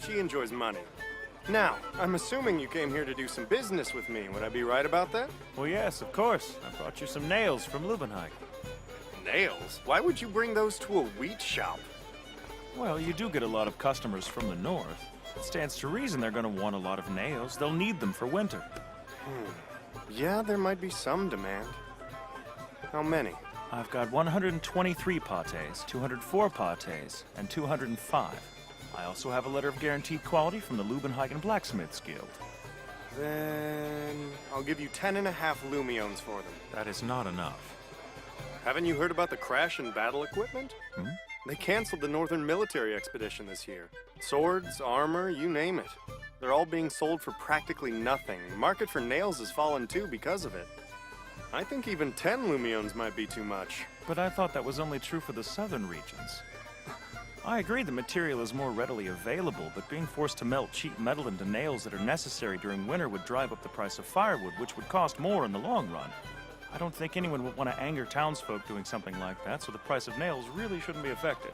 She enjoys money. Now, I'm assuming you came here to do some business with me. Would I be right about that? Well, yes, of course. I brought you some nails from Lubenheim. Nails? Why would you bring those to a wheat shop? Well, you do get a lot of customers from the north. It stands to reason they're going to want a lot of nails. They'll need them for winter. Yeah, there might be some demand. How many? I've got 123 pâtés, 204 pâtés, and 205. I also have a letter of guaranteed quality from the Lubenhagen Blacksmiths Guild. Then I'll give you 10.5 lumiones for them. That is not enough. Haven't you heard about the crash in battle equipment? They canceled the Northern Military Expedition this year. Swords, armor, you name it. They're all being sold for practically nothing. The market for nails has fallen too because of it. I think even 10 lumiones might be too much. But I thought that was only true for the southern regions. I agree the material is more readily available, but being forced to melt cheap metal into nails that are necessary during winter would drive up the price of firewood, which would cost more in the long run. I don't think anyone would want to anger townsfolk doing something like that, so the price of nails really shouldn't be affected.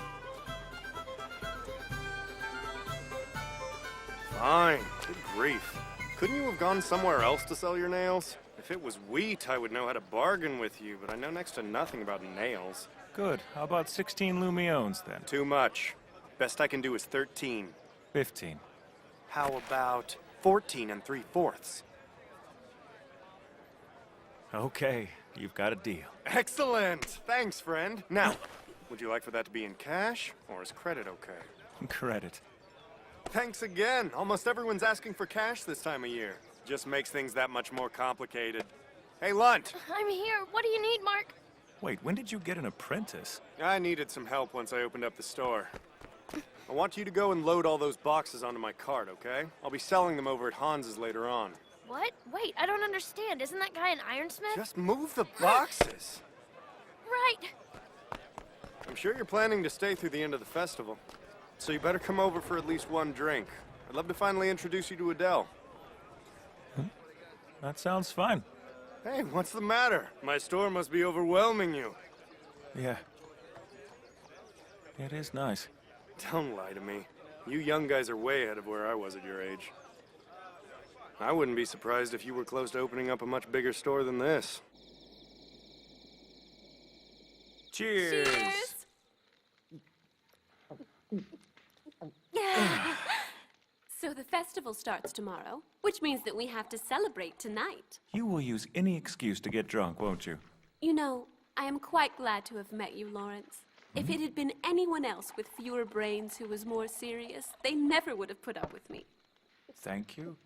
Fine. Good grief. Couldn't you have gone somewhere else to sell your nails? If it was wheat, I would know how to bargain with you, but I know next to nothing about nails. Good. How about 16 lumiones, then? Too much. Best I can do is 13. 15. How about 14 3/4? Okay, you've got a deal. Excellent! Thanks, friend. Now, would you like for that to be in cash, or is credit okay? Credit. Thanks again. Almost everyone's asking for cash this time of year. Just makes things that much more complicated. Hey, Lunt! I'm here. What do you need, Mark? Wait, when did you get an apprentice? I needed some help once I opened up the store. I want you to go and load all those boxes onto my cart, okay? I'll be selling them over at Hans's later on. What? Wait, I don't understand. Isn't that guy an ironsmith? Just move the boxes! Right. I'm sure you're planning to stay through the end of the festival. So you better come over for at least one drink. I'd love to finally introduce you to Adele. That sounds fine. Hey, what's the matter? My store must be overwhelming you. Yeah. It is nice. Don't lie to me. You young guys are way ahead of where I was at your age. I wouldn't be surprised if you were close to opening up a much bigger store than this. Cheers! So the festival starts tomorrow, which means that we have to celebrate tonight. You will use any excuse to get drunk, won't you? You know, I am quite glad to have met you, Lawrence. If it had been anyone else with fewer brains who was more serious, they never would have put up with me. Thank you.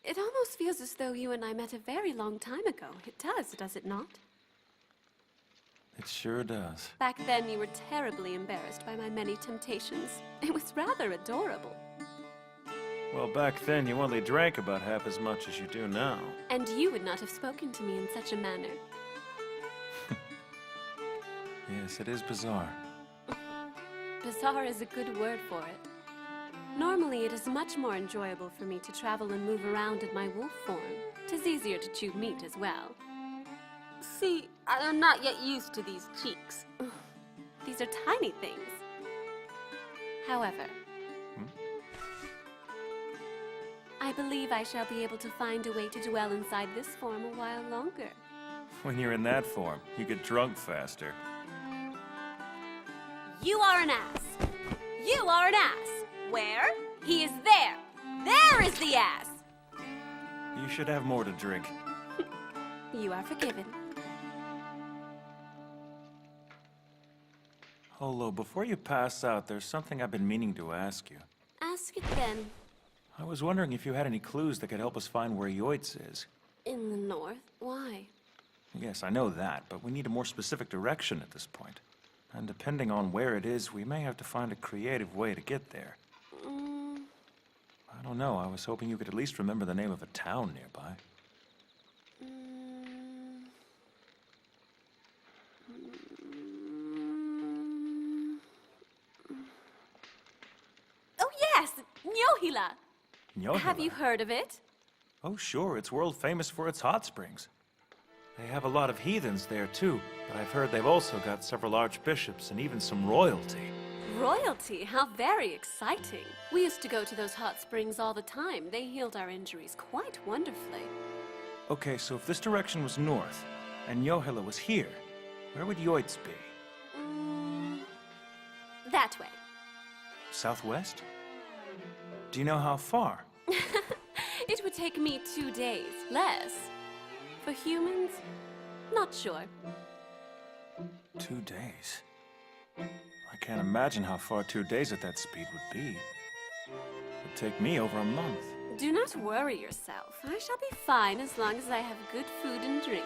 It almost feels as though you and I met a very long time ago. It does it not? It sure does. Back then, you were terribly embarrassed by my many temptations. It was rather adorable. Well, back then, you only drank about half as much as you do now. And you would not have spoken to me in such a manner. Yes, it is bizarre. Bizarre is a good word for it. Normally, it is much more enjoyable for me to travel and move around in my wolf form. 'Tis easier to chew meat as well. See, I am not yet used to these cheeks. These are tiny things. However, I believe I shall be able to find a way to dwell inside this form a while longer. When you're in that form, you get drunk faster. You are an ass. You are an ass. Where? He is there. There is the ass. You should have more to drink. You are forgiven. Holo, before you pass out, there's something I've been meaning to ask you. Ask it then. I was wondering if you had any clues that could help us find where Yoitz is. In the north? Why? Yes, I know that, but we need a more specific direction at this point. And depending on where it is, we may have to find a creative way to get there. I don't know, I was hoping you could at least remember the name of a town nearby. Oh yes! Nyohila! Nyohila? Have you heard of it? Oh sure, it's world famous for its hot springs. They have a lot of heathens there too, but I've heard they've also got several archbishops and even some royalty. royalty! How very exciting! We used to go to those hot springs all the time. They healed our injuries quite wonderfully. Okay, so if this direction was north, and Yohila was here, where would Yoitz be? That way. Southwest? Do you know how far? It would take me 2 days, less. For humans, not sure. 2 days? I can't imagine how far 2 days at that speed would be. It'd take me over a month. Do not worry yourself. I shall be fine as long as I have good food and drink.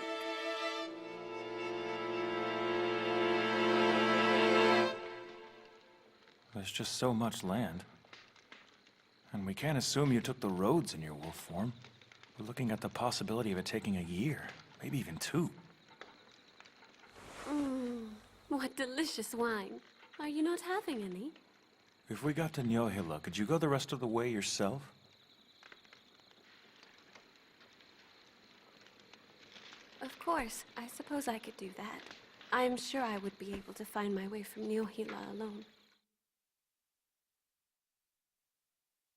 There's just so much land. And we can't assume you took the roads in your wolf form. We're looking at the possibility of it taking a year, maybe even 2. What delicious wine. Are you not having any? If we got to Nyohila, could you go the rest of the way yourself? Of course. I suppose I could do that. I am sure I would be able to find my way from Nyohila alone.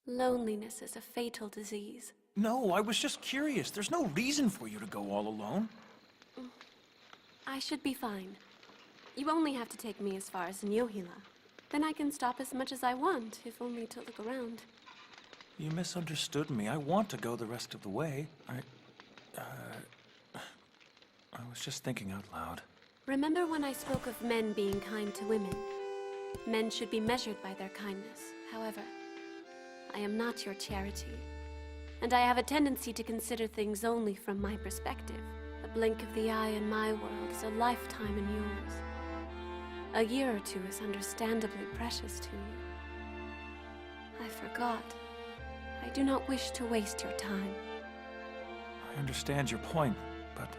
Loneliness is a fatal disease. No, I was just curious. There's no reason for you to go all alone. I should be fine. You only have to take me as far as Nyohila. Then I can stop as much as I want, if only to look around. You misunderstood me. I want to go the rest of the way. I was just thinking out loud. Remember when I spoke of men being kind to women? Men should be measured by their kindness. However, I am not your charity. And I have a tendency to consider things only from my perspective. A blink of the eye in my world is a lifetime in yours. A year or 2 is understandably precious to you. I forgot. I do not wish to waste your time. I understand your point, but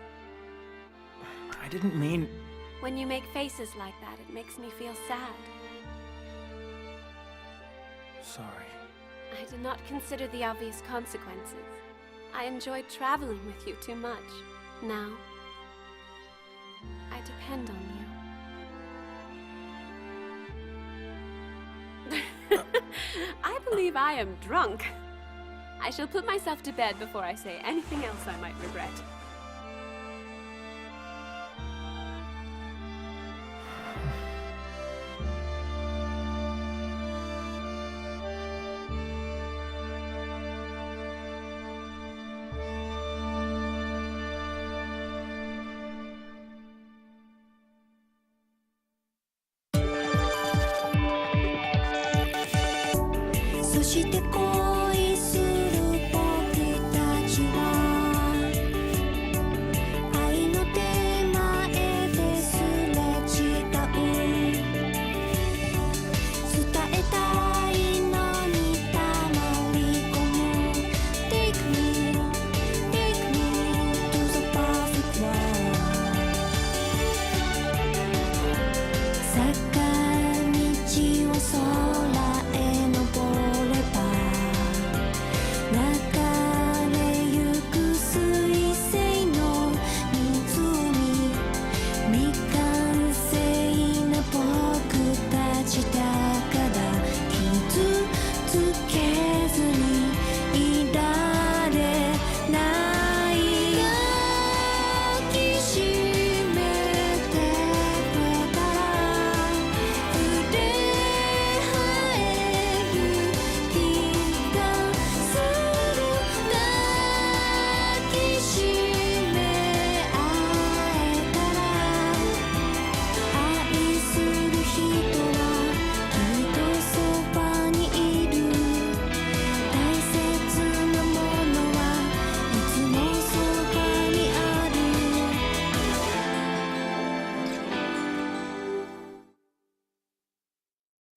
I didn't mean... When you make faces like that, it makes me feel sad. Sorry. I did not consider the obvious consequences. I enjoyed traveling with you too much. Now, I depend on you. I believe I am drunk. I shall put myself to bed before I say anything else I might regret.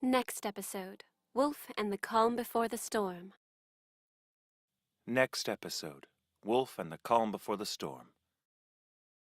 Next episode, Wolf and the Calm Before the Storm. Next episode, Wolf and the Calm Before the Storm.